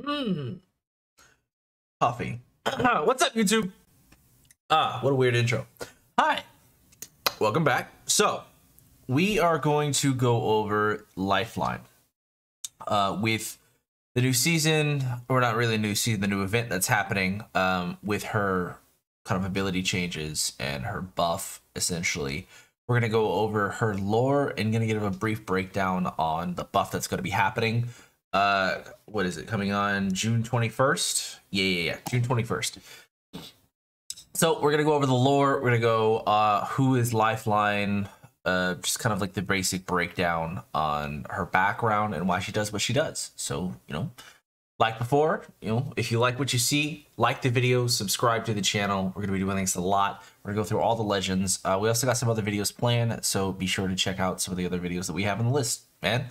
Mm, coffee. What's up, YouTube? What a weird intro. Hi, welcome back. So, we are going to go over Lifeline. With the new season, or not really new season, the new event that's happening, with her kind of ability changes and her buff, essentially. We're going to go over her lore and going to give a brief breakdown on the buff that's going to be happening. What is it, coming on June 21st? Yeah, June 21st. So we're going to go over the lore. We're going to go who is Lifeline, just kind of like the basic breakdown on her background and why she does what she does. So, you know, like before, you know, if you like what you see, like the video, subscribe to the channel. We're going to be doing things a lot. We're going to go through all the legends. We also got some other videos planned, so be sure to check out some of the other videos that we have on the list, man.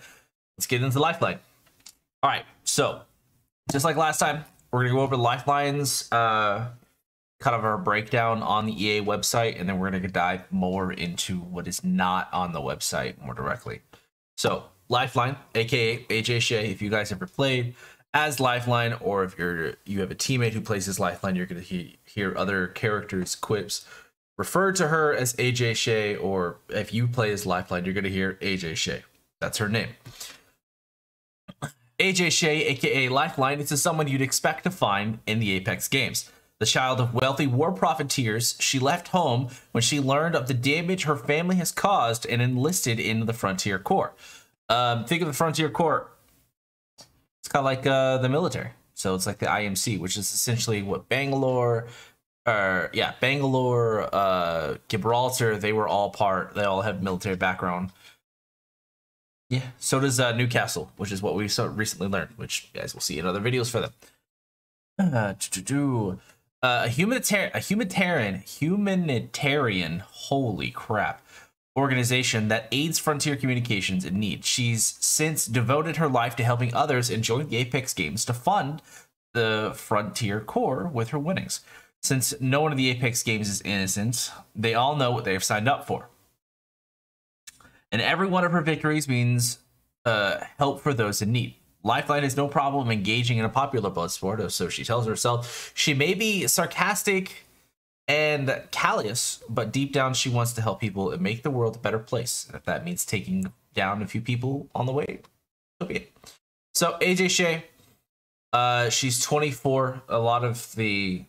Let's get into Lifeline. All right, so just like last time, we're going to go over Lifeline's kind of our breakdown on the EA website, and then we're going to dive more into what is not on the website more directly. So Lifeline, aka AJ Shea, if you guys ever played as Lifeline, or if you have a teammate who plays as Lifeline, you're going to hear other characters' quips refer to her as AJ Shea, or if you play as Lifeline, you're going to hear AJ Shea. That's her name. AJ Shea, aka Lifeline, is someone you'd expect to find in the Apex games. The child of wealthy war profiteers, she left home when she learned of the damage her family has caused and enlisted in the Frontier Corps. Think of the Frontier Corps, it's kind of like the military. So it's like the IMC, which is essentially what Bangalore, Gibraltar, they all have military background. Yeah, so does Newcastle, which is what we recently learned, which you guys will see in other videos for them. A humanitarian, holy crap, organization that aids frontier communications in need. She's since devoted her life to helping others and joined the Apex games to fund the Frontier Corps with her winnings. Since no one in the Apex games is innocent, they all know what they have signed up for. And every one of her victories means help for those in need. Lifeline has no problem engaging in a popular blood sport, or so she tells herself. She may be sarcastic and callous, but deep down she wants to help people and make the world a better place. And if that means taking down a few people on the way, so be it. So AJ Shea, she's 24. A lot of the,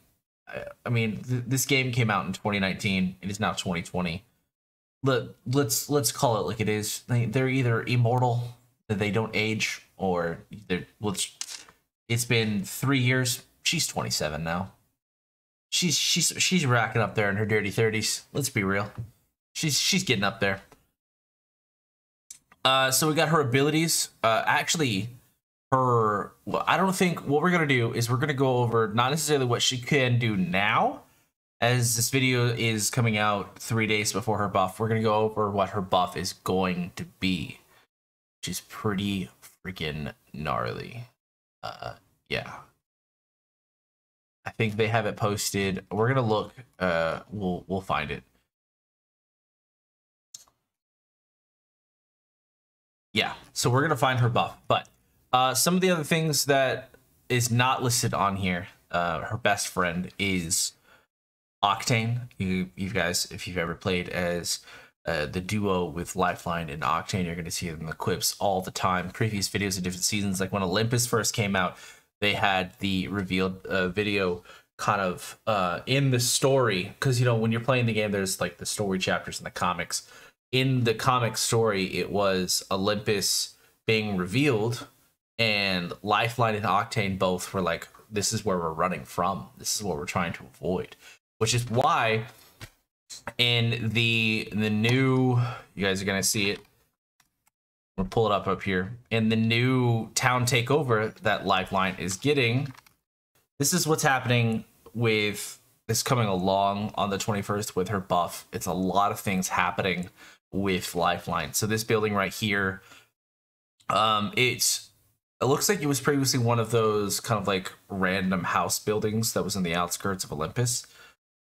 this game came out in 2019. It is now 2020. Let's call it like it is. They're either immortal, that they don't age, or it's been 3 years. She's 27 now. She's racking up there in her dirty 30s. Let's be real. She's getting up there. So we got her abilities. Actually, I don't think what we're gonna do is we're gonna go over not necessarily what she can do now, as this video is coming out 3 days before her buff. We're gonna go over what her buff is going to be, which is pretty freaking gnarly. Yeah. I think they have it posted. We're gonna look. We'll find it. Yeah, so we're gonna find her buff. But some of the other things that is not listed on here, her best friend is Octane. You guys, if you've ever played as the duo with Lifeline and Octane, you're going to see them in the clips all the time. Previous videos of different seasons, like when Olympus first came out, they had the revealed video kind of in the story, because you know when you're playing the game, there's like the story chapters in the comics. In the comic story, it was Olympus being revealed, and Lifeline and Octane both were like, "This is where we're running from. This is what we're trying to avoid," which is why in the new, you guys are gonna see it. We'll pull it up here. In the new town takeover that Lifeline is getting, this is what's happening with this coming along on the 21st with her buff. It's a lot of things happening with Lifeline. So this building right here, it looks like it was previously one of those kind of like random house buildings that was in the outskirts of Olympus.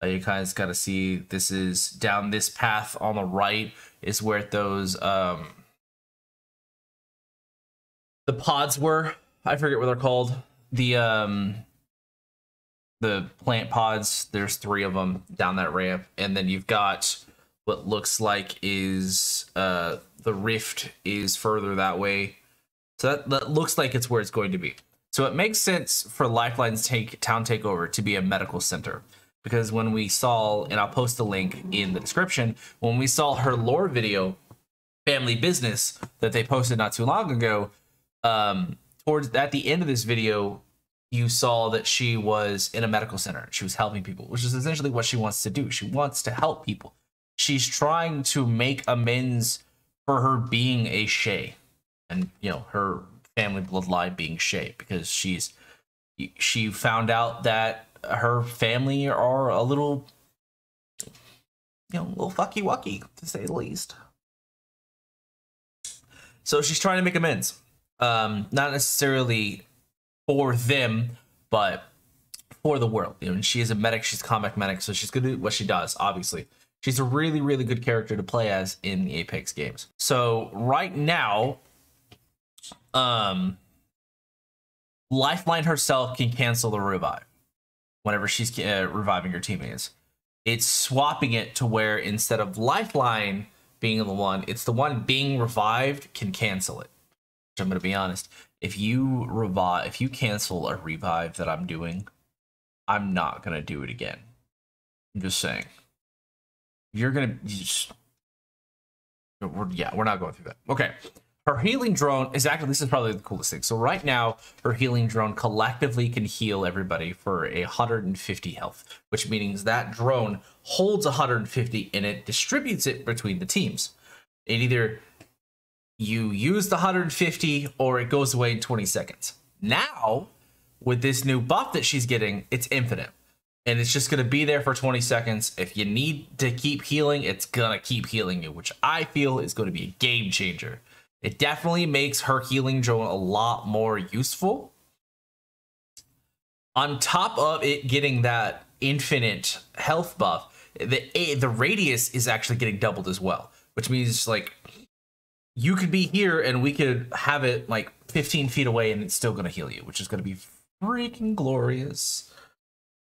You guys got to see, this is down this path on the right is where those the pods were. I forget what they're called. the plant pods. There's 3 of them down that ramp, and then you've got what looks like is the rift is further that way. So that looks like it's where it's going to be. So it makes sense for Lifeline's town takeover to be a medical center, because when we saw, and I'll post a link in the description, when we saw her lore video, Family Business, that they posted not too long ago, at the end of this video, you saw that she was in a medical center. She was helping people, which is essentially what she wants to do. She wants to help people. She's trying to make amends for her being a Shay, and her family bloodline being Shay, because she found out that her family are a little fucky wucky, to say the least. So she's trying to make amends, not necessarily for them, but for the world. And she is a medic. She's a combat medic, so she's good at what she does. Obviously, she's a really, really good character to play as in the Apex games. So right now, Lifeline herself can cancel the revive whenever she's reviving your teammates. It's swapping it to where instead of Lifeline being the one, it's the one being revived can cancel it. Which I'm going to be honest, if you cancel a revive that I'm doing, I'm not going to do it again. I'm just saying. We're not going through that. Okay. Her healing drone is actually, this is probably the coolest thing. So right now, her healing drone collectively can heal everybody for 150 health, which means that drone holds 150 and it distributes it between the teams. It either you use the 150 or it goes away in 20 seconds. Now, with this new buff that she's getting, it's infinite. And it's just going to be there for 20 seconds. If you need to keep healing, it's going to keep healing you, which I feel is going to be a game changer. It definitely makes her healing drone a lot more useful. On top of it getting that infinite health buff, the radius is actually getting doubled as well, which means like you could be here and we could have it like 15 feet away and it's still going to heal you, which is going to be freaking glorious.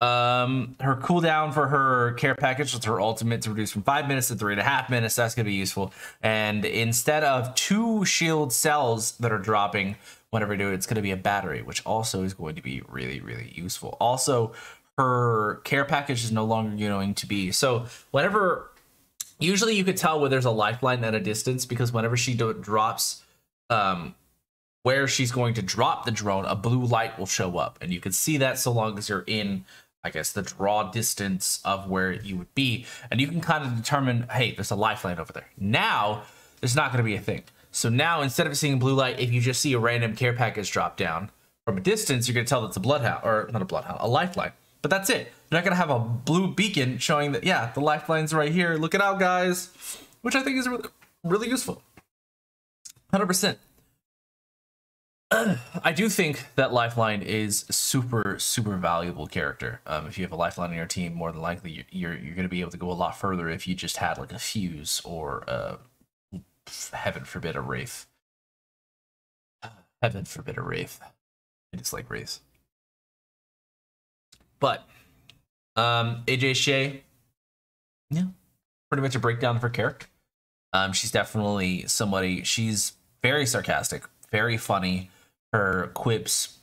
Her cooldown for her care package with her ultimate to reduce from 5 minutes to 3.5 minutes. That's going to be useful. And instead of 2 shield cells that are dropping whenever you do it, it's going to be a battery, which also is going to be really, really useful. Also, her care package is no longer going to be, so whenever, usually you could tell where there's a lifeline at a distance, because whenever she drops where she's going to drop the drone, a blue light will show up, and you can see that so long as you're in, I guess, the draw distance of where you would be, and you can kind of determine, hey, there's a lifeline over there. Now there's not going to be a thing. So now, instead of seeing blue light, if you just see a random care package drop down from a distance, you're going to tell that's a bloodhound, or not a bloodhound, a lifeline. But that's it. You're not going to have a blue beacon showing that, yeah, the lifeline's right here. Look it out, guys. Which I think is really, really useful. 100%. I do think that Lifeline is super, super valuable character. If you have a Lifeline on your team, more than likely you're going to be able to go a lot further if you just had like a Fuse or heaven forbid a Wraith. Heaven forbid a Wraith. I dislike Wraiths. But AJ Shay, yeah, pretty much a breakdown of her character. She's definitely somebody, she's very sarcastic, very funny. Her quips,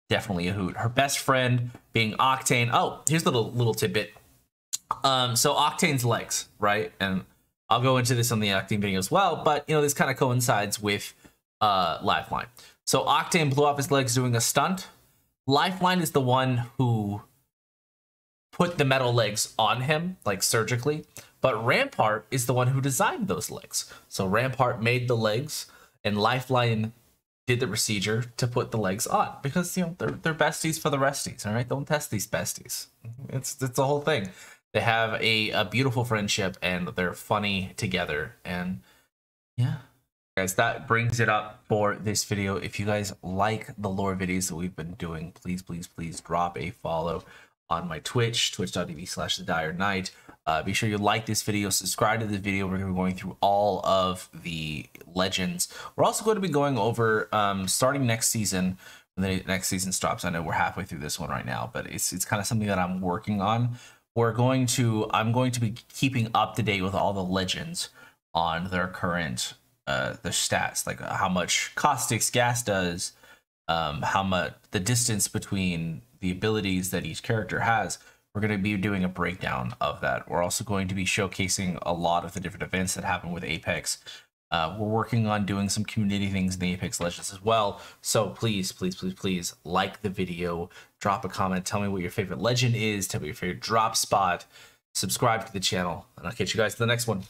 definitely a hoot. Her best friend being Octane. Oh, here's a little tidbit. So Octane's legs, right? And I'll go into this on the Octane video as well, but this kind of coincides with Lifeline. So Octane blew off his legs doing a stunt. Lifeline is the one who put the metal legs on him, like surgically, but Rampart is the one who designed those legs. So Rampart made the legs, and Lifeline did the procedure to put the legs on, because they're besties for the resties. All right, don't test these besties. It's the whole thing. They have a beautiful friendship and they're funny together. And yeah, guys, that brings it up for this video. If you guys like the lore videos that we've been doing, please drop a follow on my Twitch, twitch.tv/thedireknight. Be sure you like this video, subscribe to this video. We're going to be going through all of the legends. We're also going to be going over, starting next season, when the next season stops. I know we're halfway through this one right now, but it's kind of something that I'm working on. I'm going to be keeping up to date with all the legends on their current their stats, like how much Caustic's gas does, how much the distance between the abilities that each character has. We're going to be doing a breakdown of that. We're also going to be showcasing a lot of the different events that happen with Apex. We're working on doing some community things in the Apex Legends as well. So please, please, please, please like the video, drop a comment, tell me what your favorite legend is, tell me your favorite drop spot, subscribe to the channel, and I'll catch you guys in the next one.